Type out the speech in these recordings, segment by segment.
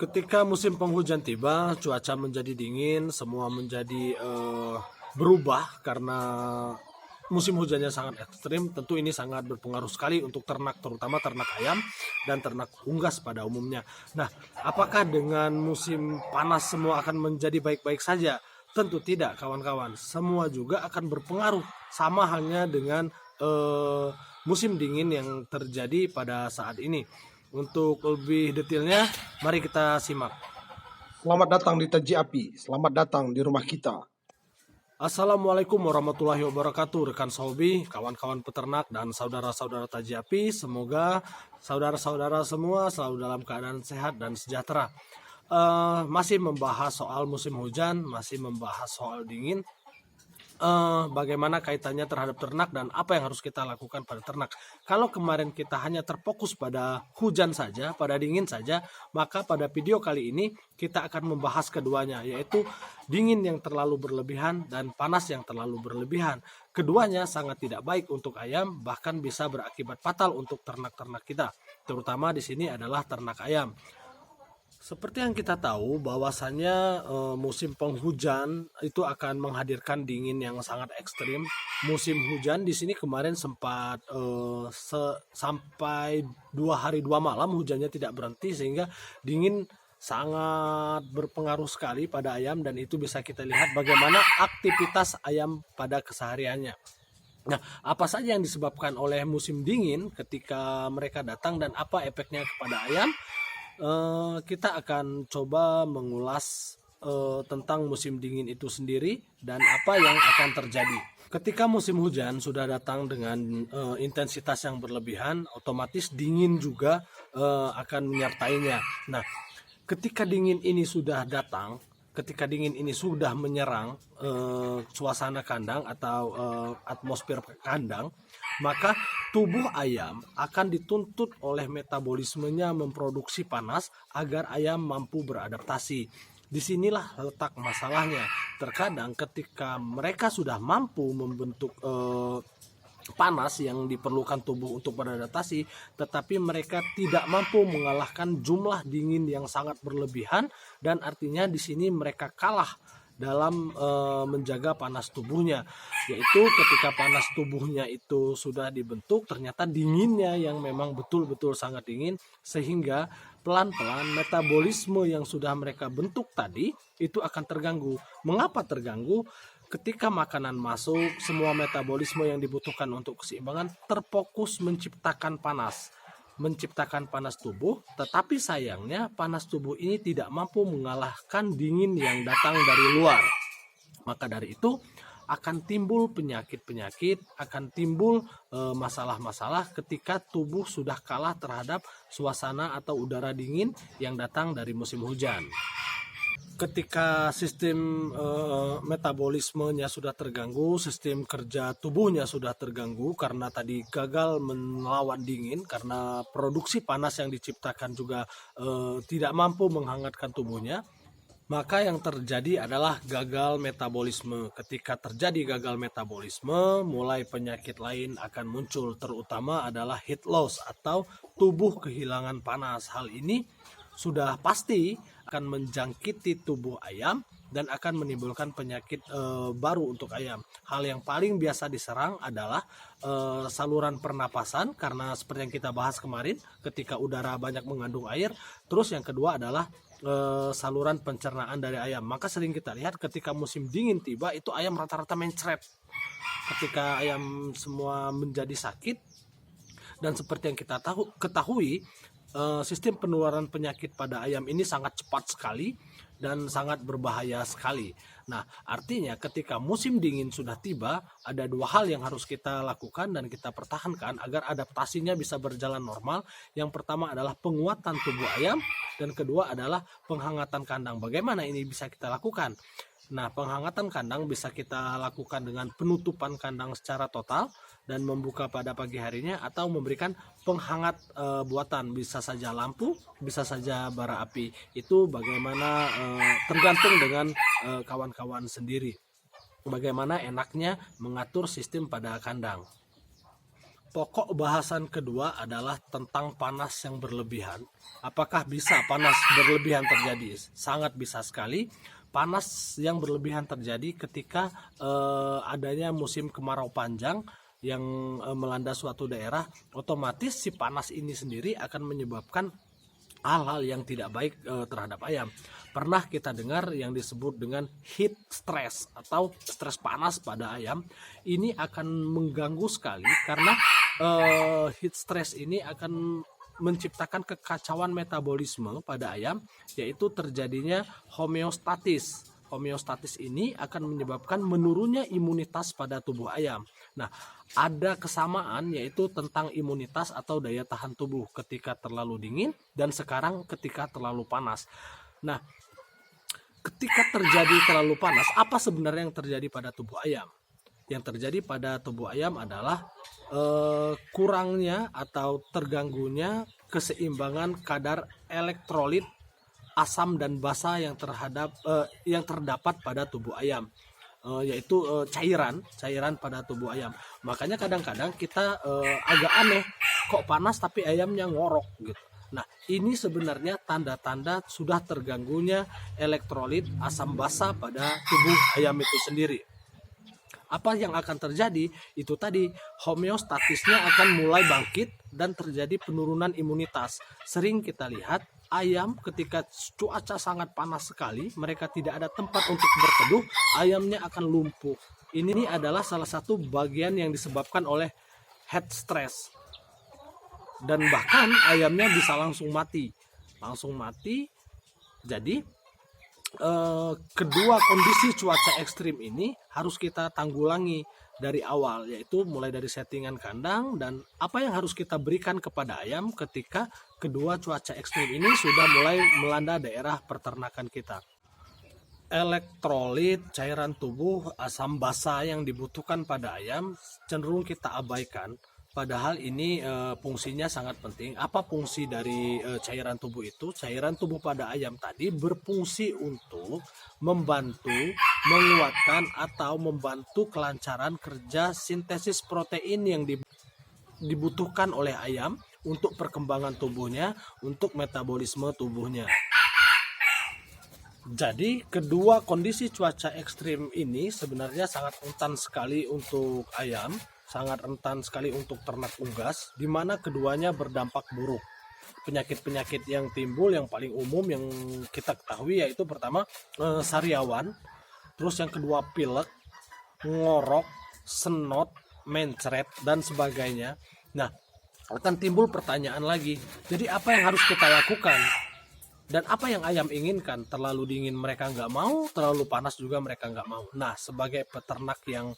Ketika musim penghujan tiba, cuaca menjadi dingin, semua menjadi berubah karena musim hujannya sangat ekstrim. Tentu ini sangat berpengaruh sekali untuk ternak, terutama ternak ayam dan ternak unggas pada umumnya. Nah, apakah dengan musim panas semua akan menjadi baik-baik saja? Tentu tidak, kawan-kawan. Semua juga akan berpengaruh, sama halnya dengan musim dingin yang terjadi pada saat ini. Untuk lebih detailnya, mari kita simak. Selamat datang di Taji Api, selamat datang di rumah kita. Assalamualaikum warahmatullahi wabarakatuh, rekan Sobi, kawan-kawan peternak, dan saudara-saudara Taji Api. Semoga saudara-saudara semua selalu dalam keadaan sehat dan sejahtera. Masih membahas soal musim hujan, masih membahas soal dingin. Bagaimana kaitannya terhadap ternak dan apa yang harus kita lakukan pada ternak. Kalau kemarin kita hanya terfokus pada hujan saja, pada dingin saja, maka pada video kali ini kita akan membahas keduanya, yaitu dingin yang terlalu berlebihan dan panas yang terlalu berlebihan. Keduanya sangat tidak baik untuk ayam, bahkan bisa berakibat fatal untuk ternak-ternak kita, terutama di sini adalah ternak ayam. Seperti yang kita tahu bahwasannya musim penghujan itu akan menghadirkan dingin yang sangat ekstrim. Musim hujan di sini kemarin sempat sampai 2 hari 2 malam hujannya tidak berhenti, sehingga dingin sangat berpengaruh sekali pada ayam, dan itu bisa kita lihat bagaimana aktivitas ayam pada kesehariannya. Nah, apa saja yang disebabkan oleh musim dingin ketika mereka datang dan apa efeknya kepada ayam? Kita akan coba mengulas tentang musim dingin itu sendiri dan apa yang akan terjadi. Ketika musim hujan sudah datang dengan intensitas yang berlebihan, otomatis dingin juga akan menyertainya. Nah, ketika dingin ini sudah datang, ketika dingin ini sudah menyerang suasana kandang atau atmosfer kandang, maka tubuh ayam akan dituntut oleh metabolismenya memproduksi panas agar ayam mampu beradaptasi. Disinilah letak masalahnya. Terkadang ketika mereka sudah mampu membentuk panas yang diperlukan tubuh untuk beradaptasi, tetapi mereka tidak mampu mengalahkan jumlah dingin yang sangat berlebihan, dan artinya di sini mereka kalah dalam menjaga panas tubuhnya, yaitu ketika panas tubuhnya itu sudah dibentuk, ternyata dinginnya yang memang betul-betul sangat dingin, sehingga pelan-pelan metabolisme yang sudah mereka bentuk tadi itu akan terganggu. Mengapa terganggu? Ketika makanan masuk, semua metabolisme yang dibutuhkan untuk keseimbangan terfokus menciptakan panas tubuh, tetapi sayangnya panas tubuh ini tidak mampu mengalahkan dingin yang datang dari luar. Maka dari itu akan timbul penyakit-penyakit, akan timbul masalah-masalah ketika tubuh sudah kalah terhadap suasana atau udara dingin yang datang dari musim hujan. Ketika sistem metabolismenya sudah terganggu, sistem kerja tubuhnya sudah terganggu karena tadi gagal melawan dingin, karena produksi panas yang diciptakan juga tidak mampu menghangatkan tubuhnya, maka yang terjadi adalah gagal metabolisme. Ketika terjadi gagal metabolisme, mulai penyakit lain akan muncul, terutama adalah heat loss atau tubuh kehilangan panas. Hal ini sudah pasti akan menjangkiti tubuh ayam dan akan menimbulkan penyakit baru untuk ayam. Hal yang paling biasa diserang adalah saluran pernapasan, karena seperti yang kita bahas kemarin, ketika udara banyak mengandung air. Terus yang kedua adalah saluran pencernaan dari ayam. Maka sering kita lihat ketika musim dingin tiba, itu ayam rata-rata mencret. Ketika ayam semua menjadi sakit, dan seperti yang kita ketahui, sistem penularan penyakit pada ayam ini sangat cepat sekali dan sangat berbahaya sekali. Nah, artinya ketika musim dingin sudah tiba, ada 2 hal yang harus kita lakukan dan kita pertahankan agar adaptasinya bisa berjalan normal. Yang pertama adalah penguatan tubuh ayam, dan kedua adalah penghangatan kandang. Bagaimana ini bisa kita lakukan? Nah, penghangatan kandang bisa kita lakukan dengan penutupan kandang secara total dan membuka pada pagi harinya, atau memberikan penghangat buatan, bisa saja lampu, bisa saja bara api. Itu bagaimana tergantung dengan kawan-kawan sendiri, bagaimana enaknya mengatur sistem pada kandang. Pokok bahasan kedua adalah tentang panas yang berlebihan. Apakah bisa panas berlebihan terjadi? Sangat bisa sekali. Panas yang berlebihan terjadi ketika adanya musim kemarau panjang yang melanda suatu daerah. Otomatis si panas ini sendiri akan menyebabkan hal-hal yang tidak baik terhadap ayam. Pernah kita dengar yang disebut dengan heat stress atau stres panas pada ayam. Ini akan mengganggu sekali karena heat stress ini akan menciptakan kekacauan metabolisme pada ayam, yaitu terjadinya homeostatis. Homeostatis ini akan menyebabkan menurunnya imunitas pada tubuh ayam. Nah, ada kesamaan yaitu tentang imunitas atau daya tahan tubuh ketika terlalu dingin dan sekarang ketika terlalu panas. Nah, ketika terjadi terlalu panas, apa sebenarnya yang terjadi pada tubuh ayam? Yang terjadi pada tubuh ayam adalah kurangnya atau terganggunya keseimbangan kadar elektrolit asam dan basa yang terdapat pada tubuh ayam, yaitu cairan pada tubuh ayam. Makanya kadang-kadang kita agak aneh, kok panas tapi ayamnya ngorok gitu. Nah, ini sebenarnya tanda-tanda sudah terganggunya elektrolit asam basa pada tubuh ayam itu sendiri. Apa yang akan terjadi? Itu tadi, homeostatisnya akan mulai bangkit dan terjadi penurunan imunitas. Sering kita lihat ayam ketika cuaca sangat panas sekali, mereka tidak ada tempat untuk berteduh, ayamnya akan lumpuh. Ini adalah salah satu bagian yang disebabkan oleh heat stress. Dan bahkan ayamnya bisa langsung mati. Jadi kedua kondisi cuaca ekstrim ini harus kita tanggulangi dari awal, yaitu mulai dari settingan kandang dan apa yang harus kita berikan kepada ayam ketika kedua cuaca ekstrim ini sudah mulai melanda daerah peternakan kita. Elektrolit, cairan tubuh, asam basa yang dibutuhkan pada ayam cenderung kita abaikan. Padahal ini fungsinya sangat penting. Apa fungsi dari cairan tubuh itu? Cairan tubuh pada ayam tadi berfungsi untuk membantu, menguatkan atau membantu kelancaran kerja sintesis protein yang dibutuhkan oleh ayam untuk perkembangan tubuhnya, untuk metabolisme tubuhnya. Jadi kedua kondisi cuaca ekstrim ini sebenarnya sangat rentan sekali untuk ayam, sangat rentan sekali untuk ternak unggas, di mana keduanya berdampak buruk. Penyakit-penyakit yang timbul yang paling umum yang kita ketahui yaitu pertama sariawan, terus yang kedua pilek, ngorok, senot, mencret, dan sebagainya. Nah, akan timbul pertanyaan lagi, jadi apa yang harus kita lakukan? Dan apa yang ayam inginkan? Terlalu dingin mereka nggak mau, terlalu panas juga mereka nggak mau. Nah, sebagai peternak yang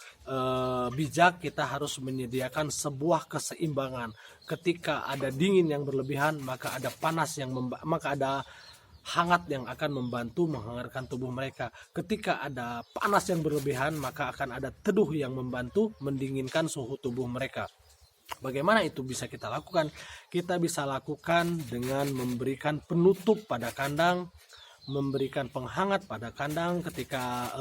bijak, kita harus menyediakan sebuah keseimbangan. Ketika ada dingin yang berlebihan, maka ada panas maka ada hangat yang akan membantu menghangatkan tubuh mereka. Ketika ada panas yang berlebihan, maka akan ada teduh yang membantu mendinginkan suhu tubuh mereka. Bagaimana itu bisa kita lakukan? Kita bisa lakukan dengan memberikan penutup pada kandang, memberikan penghangat pada kandang ketika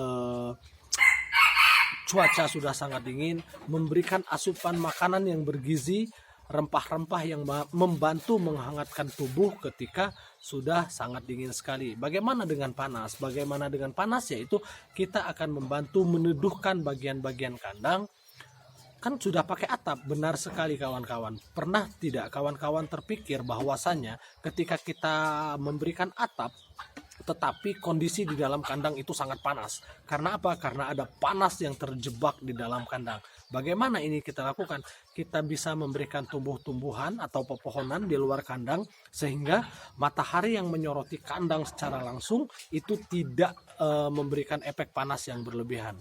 cuaca sudah sangat dingin, memberikan asupan makanan yang bergizi, rempah-rempah yang membantu menghangatkan tubuh ketika sudah sangat dingin sekali. Bagaimana dengan panas? Bagaimana dengan panas? Yaitu kita akan membantu meneduhkan bagian-bagian kandang. Kan sudah pakai atap, benar sekali kawan-kawan. Pernah tidak kawan-kawan terpikir bahwasannya ketika kita memberikan atap, tetapi kondisi di dalam kandang itu sangat panas. Karena apa? Karena ada panas yang terjebak di dalam kandang. Bagaimana ini kita lakukan? Kita bisa memberikan tumbuh-tumbuhan atau pepohonan di luar kandang sehingga matahari yang menyoroti kandang secara langsung itu tidak memberikan efek panas yang berlebihan.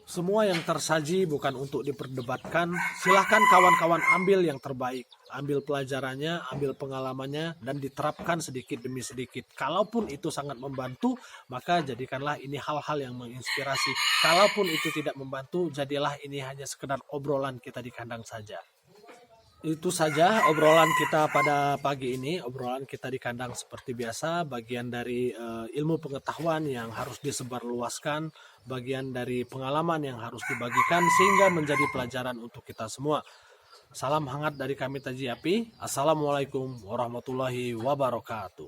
Semua yang tersaji bukan untuk diperdebatkan. Silahkan kawan-kawan ambil yang terbaik, ambil pelajarannya, ambil pengalamannya, dan diterapkan sedikit demi sedikit. Kalaupun itu sangat membantu, maka jadikanlah ini hal-hal yang menginspirasi. Kalaupun itu tidak membantu, jadilah ini hanya sekedar obrolan kita di kandang saja. Itu saja obrolan kita pada pagi ini. Obrolan kita di kandang seperti biasa, bagian dari ilmu pengetahuan yang harus disebarluaskan, bagian dari pengalaman yang harus dibagikan sehingga menjadi pelajaran untuk kita semua. Salam hangat dari kami Taji Api. Assalamualaikum warahmatullahi wabarakatuh.